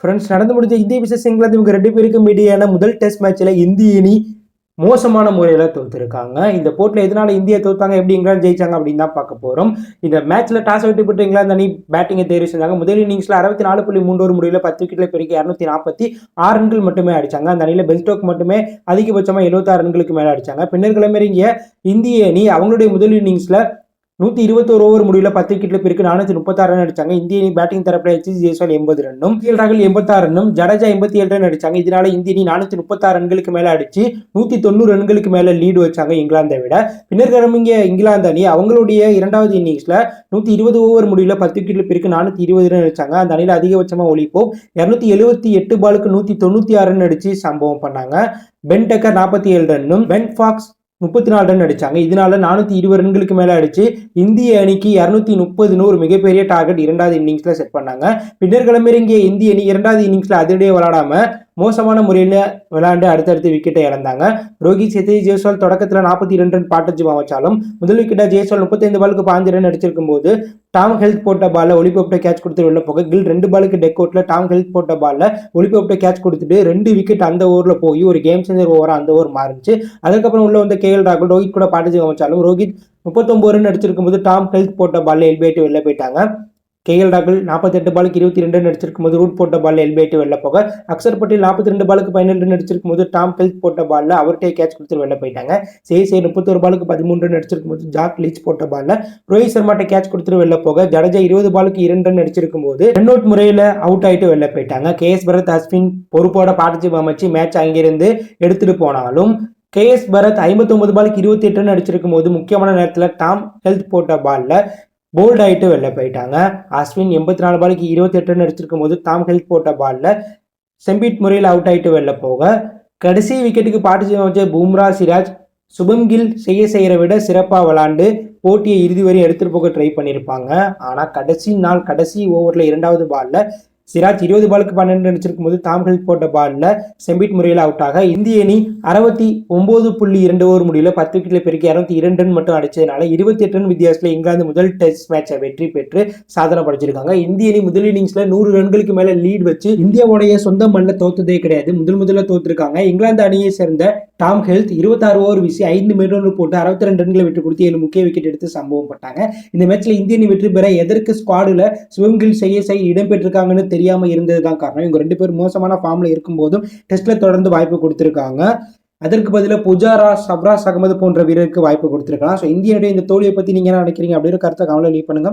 Friends, நடந்து முடிஞ்ச இந்திய விசஸ் இங்கிலாந்து இவங்க 2 பேருக்கும் இடையான முதல் டெஸ்ட் மேட்ச்ல இந்திய அணி மோசமான முறையில தோத்துருக்காங்க. இந்த போட்டியில எதனால இந்தியா தோத்தாங்க, எப்படி இங்கிலாந்து ஜெயிச்சாங்க அப்படின்னு தான் பார்க்க போறோம். இந்த மேட்ச்ல டாஸ் வெற்றி பெற்ற இங்கிலாந்து அணி பேட்டிங்கை தேர்வு செஞ்சாங்க. முதல் இன்னிங்ஸ்ல 64.3 முடிவுல 10 விக்கெட்ல பெருக்கி 246 ரன்கள் மட்டுமே அடிச்சாங்க. அந்த அணியில பெல்ஸ்டோக் மட்டுமே அதிகபட்சமா 76 ரன்களுக்கு மேல அடிச்சாங்க. பின்னர் கிளம்பிறங்கிய இந்திய அணி அவங்களுடைய முதல் இன்னிங்ஸ்ல 121 ஓவர் முடிவுல 10 விக்கெட்ல பெருக்கு 436 ரன் அடிச்சாங்க. இந்திய அணி பேட்டிங் தரப்புல ஜெய்ஸ்வால் 80 ரன்னும், ராகுல் 86 ரன்னும், ஜடேஜா 87 ரன் அடிச்சாங்க. இதனால இந்திய அணி 436 ரன்களுக்கு மேல அடிச்சு 190 ரன்களுக்கு மேல லீடு வச்சாங்க இங்கிலாந்தை விட. பின்னர் கிளம்பிய இங்கிலாந்து அணி அவங்களுடைய இரண்டாவது இன்னிங்ஸ்ல 120 ஓவர் முடிவுல 10 விக்கெட்ல பெருக்கு 420 ரன் அடிச்சாங்க. அந்த அணியில அதிகபட்சமா ஒலிப்போம் 278 பாலுக்கு 196 ரன் அடிச்சு சம்பவம் பண்ணாங்க. பென் டக்கர் 47 ரன்னும், பென் ஃபாக்ஸ் 34 ரன் அடிச்சாங்க. இதனால 420 ரன்களுக்கு மேல அடிச்சு இந்திய அணிக்கு 230 ஒரு மிகப்பெரிய டார்கெட் இரண்டாவது இன்னிங்ஸ்ல செட் பண்ணாங்க. பின்னர் கிளம்பிறங்கிய இந்திய அணி இரண்டாவது இன்னிங்ஸ்ல அதிரடியே விளையாடாம மோசமான முறையில் விளையாண்டு அடுத்தடுத்து விக்கெட்டை இழந்தாங்க. ரோஹித் சர்மா ஜெய்ஸ்வால் தொடக்கத்தில் 42 ரன் பார்ட்னர்ஷிப் வச்சாலும் முதல் விக்கெட்டா ஜெய்ஸ்வால் 35 பாலுக்கு 15 ரன் அடிச்சிருக்கும் போது டாம் ஹெல்த் போட்ட பால்ல ஒலிபப்ட கேட்ச் கொடுத்து வெளில போக கில் 2 பாலுக்கு டெக் அவுட்ல டாம் ஹெல்த் போட்ட பால்ல ஒலிபப்ட கேட்ச் கொடுத்துட்டு 2 விக்கெட் அந்த ஓவர்ல போய் ஒரு கேம் சேஞ்சர் ஓவரா அந்த ஓவர் மாறிச்சு. அதுக்கப்புறம் உள்ள வந்து கேஎல் ராகுல் ரோஹித் கூட பார்ட்னர்ஷிப் வச்சாலும் ரோஹித் 39 ரன் அடிச்சிருக்கும் போது டாம் ஹெல்த் போட்ட பால்ல எல்பிஐட்டு வெளில போயிட்டாங்க. கேஎல் ராகுல் 48 பாலுக்கு 22 ரன் அடிச்சிருக்கும் போது ரூட் போட்ட பால்ல எல்பிஐட்டு வெளில போக, அக்சர் பட்டேல் 42 பாலுக்கு 17 ரன் அடிச்சிருக்கும் போது டாம் ஹெல்த் போட்ட பால்ல அவர்கிட்ட கேட்ச் கொடுத்து வெளில போயிட்டாங்க. சேசே 31 பாலுக்கு 13 ரன் அடிச்சிருக்கும் போது ஜாக் லீச் போட்ட பால்ல ரோஹித் சர்மாட்ட கேட்ச் கொடுத்துட்டு வெளில போக, ஜடேஜா 20 பாலுக்கு 2 ரன் அடிச்சிருக்கும் போது ரன் அவுட் முறையில அவுட் ஆயிட்டு வெளில போயிட்டாங்க. கேஎஸ் பரத் அஸ்வின் பொறுப்போட பார்ட்னர்ஷிப் அமைச்சு மேட்ச் அங்கிருந்து எடுத்துட்டு போனாலும் கேஎஸ் பரத் 59 பாலுக்கு 28 ரன் அடிச்சிருக்கும் போது முக்கியமான நேரத்தில் டாம் ஹெல்த் போட்ட பால்ல போல்ட் ஆகிட்டு வெளில போயிட்டாங்க. அஸ்வின் 84 பாலுக்கு 28 ரன் அடிச்சிருக்கும் போது டாம் ஹெல்த் போட்ட பால்ல செம்பிட் முறையில் அவுட் ஆகிட்டு வெளில போக, கடைசி விக்கெட்டுக்கு பார்ட்னர்ஷிப் வச்ச பும்ரா, சிராஜ், சுபம் கில் செய்யற விட சிறப்பாக விளாண்டு போட்டியை இறுதி வரை எடுத்துட்டு போக ட்ரை பண்ணியிருப்பாங்க. ஆனால் கடைசி ஓவரில் இரண்டாவது பால்ல சிராஜ் 20 பாலுக்கு 12 அடிச்சிருக்கும் போது டாம் ஹெல்த் போட்ட பால்ல செம்பிட் முறையில் அவுட் ஆக இந்திய அணி 69.2 ஓவர் முடியல 10 விக்கெட்ல பெருக்கி 202 ரன் மட்டும் அடிச்சதுனால 28 ரன் வித்தியாசத்தில் இங்கிலாந்து முதல் டெஸ்ட் மேட்சை வெற்றி பெற்று சாதனை படைச்சிருக்காங்க. இந்திய அணி முதல் இன்னிங்ஸ்ல 100 ரன்களுக்கு மேல லீட் வச்சு இந்தியாவுடைய சொந்த மண்ணில் தோத்ததே கிடையாது. முதல்ல தோத்துருக்காங்க. இங்கிலாந்து அணியை சேர்ந்த டாம் ஹெல்த் 26 ஓவர் வீசி 5 மெடோன் போட்டு 62 ரன்களை விட்டு கொடுத்து 7 முக்கிய விக்கெட் எடுத்து சம்பவம் பட்டாங்க. இந்த மேட்ச்ல இந்திய அணி வெற்றி பெற எதற்கு ஸ்குவாடுல சுபம் கில் செய்ய இடம்பெற்றிருக்காங்கன்னு தெரியாம இருந்ததுதான் காரணம். இவங்க 2 பேரும் மோசமான ஃபார்ம்ல இருக்கும் போதும் டெஸ்ட்ல தொடர்ந்து வாய்ப்பு கொடுத்திருக்காங்க. அதற்கு பதிலாக புஜாரா, சப்ராஸ் அகமது போன்ற வீரருக்கு வாய்ப்பு கொடுத்திருக்காங்க. ஸோ இந்தியனுடைய இந்த தோல்வியை பத்தி நீங்க என்ன நினைக்கிறீங்க அப்படிங்கிற கருத்தை கமெண்ட்ல லீவ் பண்ணுங்க.